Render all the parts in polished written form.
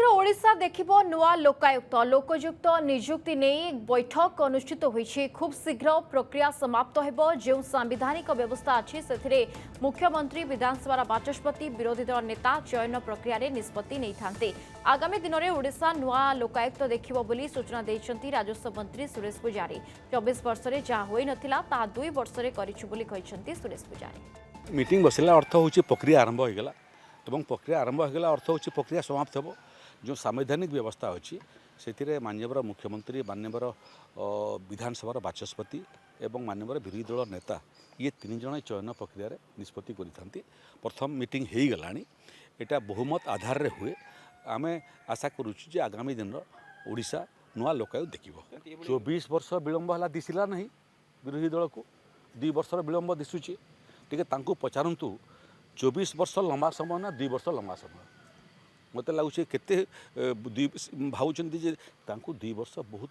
शीघ्र ओडिशा देखिबो नुआ लोकायुक्त लोकयुक्त नियुक्ति नहीं बैठक अनुष्ठित होईछि। खूब शीघ्र प्रक्रिया समाप्त हेबो। जो संवैधानिक व्यवस्था अछि सेथिरे मुख्यमंत्री विधानसभा बाचस्पति विरोधी दल नेता चयन प्रक्रिया रे निष्पत्ति नहीं थांते। आगामी दिन में ओडिशा नुआ लोकायुक्त देखिबो बोली सूचना दैछन्ती राजस्व मंत्री सुरेश पुजारी। 24 वर्ष रे जा होई नथिला ता 2 वर्ष रे करिछु बोली कहिसन्ती सुरेश पुजारी। मीटिंग बसला अर्थ होछि प्रक्रिया आरंभ हो गेला एवं प्रक्रिया आरंभ हो गेला अर्थ होछि प्रक्रिया समाप्त हेबो। जो संवैधानिक व्यवस्था अच्छी से माननीय मुख्यमंत्री माननीय विधानसभा बाचस्पति एवं माननीय विरोधी दल नेता ये 3 जन चयन प्रक्रिया निष्पत्ति करते। प्रथम मीटिंग हो गला यहाँ बहुमत आधार रे हुए। आम आशा करुचु जे आगामी दिन ओडिशा नुआ लोकायुक्त देखिबो। 24 वर्ष विलंब है दिशला नहीं विरोधी दल को 2 वर्ष विलंब दिशुची टे पचारतु 24 वर्ष लंबा समय ना 2 वर्ष लंबा समय मत लगुच केते भावुं 2 वर्ष बहुत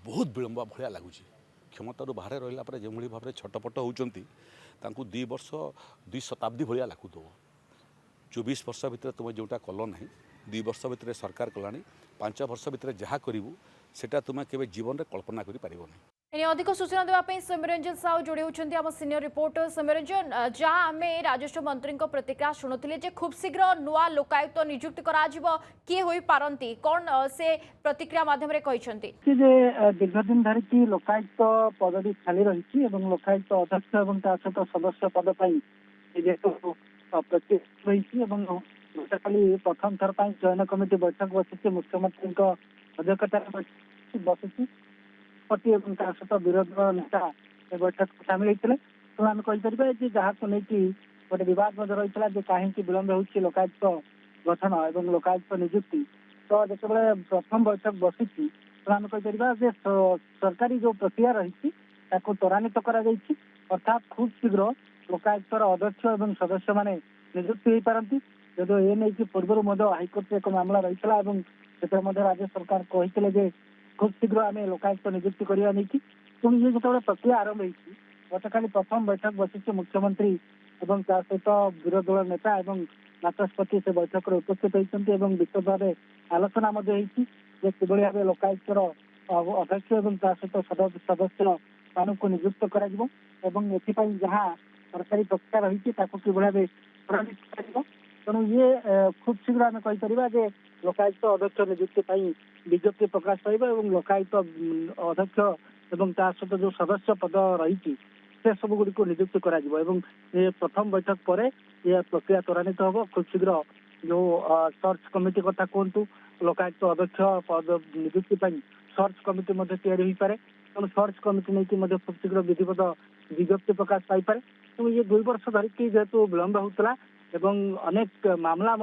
बहुत विलंब भाया लगुच। क्षमतारू बाहर रहा जो भाव में छटपट होती 2 वर्ष 2 शताब्दी भाया लगुव। 24 वर्ष भितर तुम जोटा कल ना 2 वर्ष भितर सरकार कला 5 वर्ष भितर जहाँ करू सेटा तुम के जीवन में कल्पना कर। अधिक सूचना देवाई सौम्यरंजन साहू जोड़ी होती आम सीनियर रिपोर्टर। सौम्यरंजन जहाँ आम राजस्व मंत्री प्रतिक्रिया शुणुले जे खूब शीघ्र नुआ लोकायुक्त नियुक्ति किए हो पारती कौन से प्रतिक्रिया माध्यम दीर्घ दिन धरिकी लोकायुक्त पदवी खाली रही लोकायुक्त अध्यक्ष और सहित सदस्य पद गतकाली प्रथम थर चयन कमिटी बैठक बसी मुख्यमंत्री अध्यक्षता बसी सहित विरोधी दल नेता बैठक सामिल होते। तो आम कहीपर जहाँ को लेकिन गोटे बद रही है कहीं विलंब हो लोकायुक्त गठन और लोकायुक्त नियुक्ति। तो जो प्रथम बैठक बसी तो आम कहीपर सरकारी जो प्रक्रिया रही त्वरान्वित अर्थात खूब शीघ्र लोकायुक्तर अध्यक्ष और सदस्य मैंने नियुक्ति हो पारती। जो ये नहीं पूर्व हाइकोर्ट एक मामला रही है राज्य सरकार कहते खूब शीघ्र आम लोकायुक्त नियुक्ति करवा नहीं पुणी ये जो प्रक्रिया आरंभ होती गतकाली प्रथम बैठक बसी मुख्यमंत्री और सहित विरोधी दल नेता और बाचस्पति से बैठक में उपस्थित होती विशेष भाव आलोचना कि भाव लोकायुक्तर अध्यक्ष और सहित सदस्य मान को नियुक्त कर जहाँ सरकारी प्रक्रिया रही कि तेणु ये खूब शीघ्र आम कहीपर लोकायुक्त अध्यक्ष नियुक्ति विज्ञप्ति प्रकाश पाइब और लोकायुक्त अध्यक्ष और सहित जो सदस्य पद रही से सब गुड़ी को नियुक्त कर प्रथम बैठक पर यह प्रक्रिया त्वरान्वित हम। खूब शीघ्र जो सर्च कमिटी कथा कहतु लोकायुक्त अध्यक्ष पद नियुक्ति सर्च कमिटी या पारे तेणु सर्च कमिटी नहीं खूब शीघ्र विधिवत विज्ञप्ति प्रकाश पाइपे। तो ये 2 वर्ष धरिकी जेहेतु विलंब होता अनेक मामला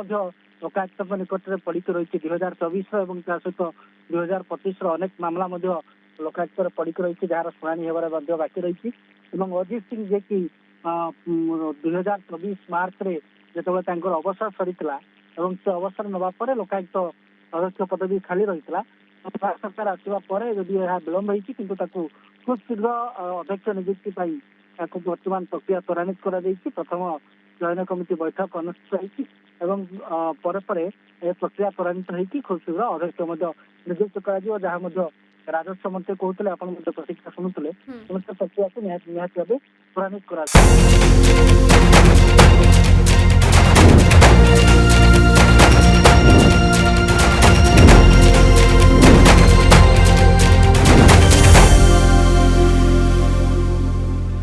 लोकायुक्त निकट में पड़ी रही 2024 और सहित 2025 अनेक मामला लोकायुक्त पड़ी रही जार शुणी होबार बाकी रही। अजीत सिंह जे कि 2024 मार्च में जो अवसर सरी से अवसर नापर लोकायुक्त अध्यक्ष पदवी खाली रही सरकार आसवा जदि यह विलंब हो खूब शीघ्र अध्यक्ष नियुक्ति बर्तमान प्रक्रिया त्वरान्वित कर प्रथम चयन कमिटी बैठक अनुष्ठित होती प्रक्रिया त्वरान्वित होती खूब शीघ्र अध्यक्ष नियुक्त कर राजस्व मंत्री कहते आप प्रतिक्रिया शुणुले प्रक्रिया को निहाती भाव त्वरान्वित कर।